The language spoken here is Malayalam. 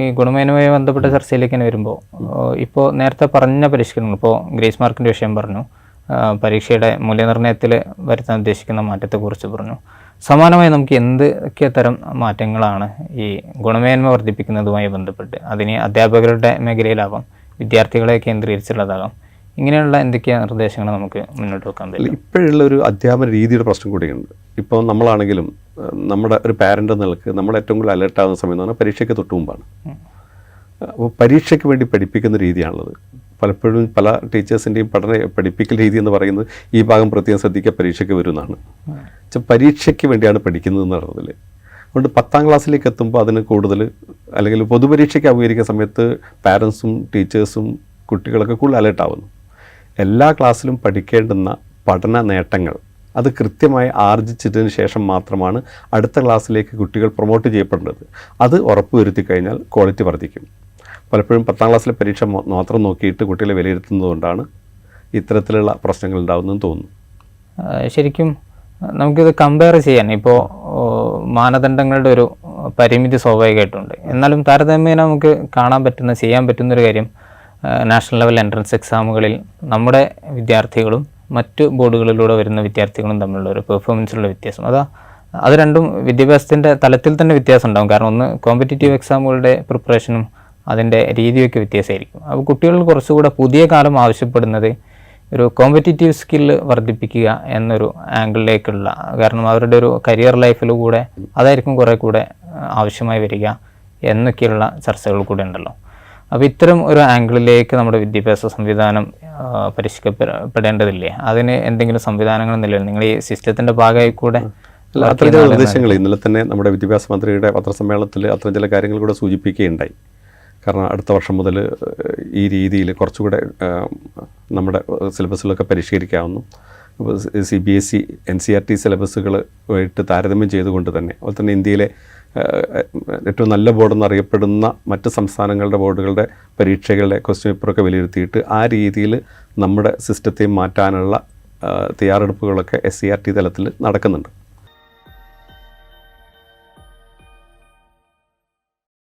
ഈ ഗുണമേന്മയുമായി ബന്ധപ്പെട്ട ചർച്ചയിലേക്ക് തന്നെ വരുമ്പോൾ ഇപ്പോൾ നേരത്തെ പറഞ്ഞ പരിഷ്കരണങ്ങൾ, ഇപ്പോൾ ഗ്രേസ് മാർക്കിൻ്റെ വിഷയം പറഞ്ഞു, പരീക്ഷയുടെ മൂല്യനിർണ്ണയത്തിൽ വരുത്താൻ ഉദ്ദേശിക്കുന്ന മാറ്റത്തെക്കുറിച്ച് പറഞ്ഞു. സമാനമായി നമുക്ക് എന്തൊക്കെ തരം മാറ്റങ്ങളാണ് ഈ ഗുണമേന്മ വർദ്ധിപ്പിക്കുന്നതുമായി ബന്ധപ്പെട്ട്, അതിന് അധ്യാപകരുടെ മേഖലയിലാവാം, വിദ്യാർത്ഥികളെ കേന്ദ്രീകരിച്ചുള്ളതാകാം, ഇങ്ങനെയുള്ള എന്തൊക്കെ നിർദ്ദേശങ്ങൾ നമുക്ക് മുന്നോട്ട് വെക്കാൻ പറ്റും? ഇപ്പോഴുള്ള ഒരു അധ്യാപന രീതിയുടെ പ്രശ്നം കൂടിയുണ്ട്. ഇപ്പോൾ നമ്മളാണെങ്കിലും നമ്മുടെ ഒരു പാരൻ്റ് നിലക്ക് നമ്മൾ ഏറ്റവും കൂടുതൽ അലേർട്ടാകുന്ന സമയം എന്ന് പറഞ്ഞാൽ പരീക്ഷയ്ക്ക് തൊട്ട് മുമ്പാണ്. അപ്പോൾ പരീക്ഷയ്ക്ക് വേണ്ടി പഠിപ്പിക്കുന്ന രീതിയാണുള്ളത്. പലപ്പോഴും പല ടീച്ചേഴ്സിൻ്റെയും പഠിപ്പിക്കൽ രീതി എന്ന് പറയുന്നത് ഈ ഭാഗം പ്രത്യേകം ശ്രദ്ധിക്കുക, പരീക്ഷയ്ക്ക് വരുന്നതാണ്. പരീക്ഷയ്ക്ക് വേണ്ടിയാണ് പഠിക്കുന്നതെന്ന് പറയുന്നതിൽ അതുകൊണ്ട് 10ാം ക്ലാസ്സിലേക്ക് എത്തുമ്പോൾ അതിന് കൂടുതൽ, അല്ലെങ്കിൽ പൊതുപരീക്ഷയ്ക്ക് അഭിമുഖീകരിക്കുന്ന സമയത്ത് പാരൻസും ടീച്ചേഴ്സും കുട്ടികളൊക്കെ കൂടുതൽ അലേർട്ടാവുന്നു. എല്ലാ ക്ലാസ്സിലും പഠിക്കേണ്ടുന്ന പഠന നേട്ടങ്ങൾ അത് കൃത്യമായി ആർജിച്ചതിന് ശേഷം മാത്രമാണ് അടുത്ത ക്ലാസ്സിലേക്ക് കുട്ടികൾ പ്രൊമോട്ട് ചെയ്യപ്പെടേണ്ടത്. അത് ഉറപ്പുവരുത്തി കഴിഞ്ഞാൽ ക്വാളിറ്റി വർദ്ധിക്കും. പലപ്പോഴും 10ാം ക്ലാസ്സിലെ പരീക്ഷ മാത്രം നോക്കിയിട്ട് കുട്ടികളെ വിലയിരുത്തുന്നതുകൊണ്ടാണ് ഇത്തരത്തിലുള്ള പ്രശ്നങ്ങൾ ഉണ്ടാകുന്നതെന്ന് തോന്നുന്നു. ശരിക്കും നമുക്കിത് കമ്പയർ ചെയ്യാൻ ഇപ്പോൾ മാനദണ്ഡങ്ങളുടെ ഒരു പരിമിതി സ്വാഭാവികമായിട്ടുണ്ട്. എന്നാലും താരതമ്യേന നമുക്ക് കാണാൻ പറ്റുന്ന, ചെയ്യാൻ പറ്റുന്നൊരു കാര്യം, നാഷണൽ ലെവൽ എൻട്രൻസ് എക്സാമുകളിൽ നമ്മുടെ വിദ്യാർത്ഥികളും മറ്റു ബോർഡുകളിലൂടെ വരുന്ന വിദ്യാർത്ഥികളും തമ്മിലുള്ള ഒരു പെർഫോമൻസിലുള്ള വ്യത്യാസം, അത് രണ്ടും വിദ്യാഭ്യാസത്തിൻ്റെ തലത്തിൽ തന്നെ വ്യത്യാസം ഉണ്ടാകും. കാരണം ഒന്ന്, കോമ്പറ്റീറ്റീവ് എക്സാമുകളുടെ പ്രിപ്പറേഷനും അതിൻ്റെ രീതിയൊക്കെ വ്യത്യാസമായിരിക്കും. അപ്പോൾ കുട്ടികൾ കുറച്ചുകൂടെ പുതിയ കാലം ആവശ്യപ്പെടുന്നത് ഒരു കോമ്പറ്റീറ്റീവ് സ്കില്ല് വർദ്ധിപ്പിക്കുക എന്നൊരു ആംഗിളിലേക്കുള്ള, കാരണം അവരുടെ ഒരു കരിയർ ലൈഫിൽ കൂടെ അതായിരിക്കും കുറേ കൂടെ ആവശ്യമായി വരിക എന്നൊക്കെയുള്ള ചർച്ചകൾ കൂടെ ഉണ്ടല്ലോ. അപ്പോൾ ഇത്തരം ഒരു ആംഗിളിലേക്ക് നമ്മുടെ വിദ്യാഭ്യാസ സംവിധാനം പരിഷ്കരിക്കപ്പെടേണ്ടതില്ലേ? അതിന് എന്തെങ്കിലും സംവിധാനങ്ങൾ നിലവിൽ നിങ്ങൾ ഈ സിസ്റ്റത്തിൻ്റെ ഭാഗമായി കൂടെ അത്തരം ചില നിർദ്ദേശങ്ങൾ ഇന്നലെ തന്നെ നമ്മുടെ വിദ്യാഭ്യാസ മന്ത്രിയുടെ പത്രസമ്മേളനത്തിൽ അത്തരം ചില കാര്യങ്ങൾ കൂടെ സൂചിപ്പിക്കുകയുണ്ടായി. കാരണം അടുത്ത വർഷം മുതൽ ഈ രീതിയിൽ കുറച്ചുകൂടെ നമ്മുടെ സിലബസുകളൊക്കെ പരിഷ്കരിക്കാവുന്നു. CBSE NCERT സിലബസുകളുമായിട്ട് താരതമ്യം ചെയ്തുകൊണ്ട് തന്നെ, അതുപോലെ തന്നെ ഇന്ത്യയിലെ ഏറ്റവും നല്ല ബോർഡെന്നറിയപ്പെടുന്ന മറ്റ് സംസ്ഥാനങ്ങളുടെ ബോർഡുകളുടെ പരീക്ഷകളുടെ ക്വസ്റ്റ്യൻ പേപ്പറൊക്കെ വിലയിരുത്തിയിട്ട് ആ രീതിയിൽ നമ്മുടെ സിസ്റ്റത്തെ മാറ്റാനുള്ള തയ്യാറെടുപ്പുകളൊക്കെ SCERT തലത്തിൽ നടക്കുന്നുണ്ട്.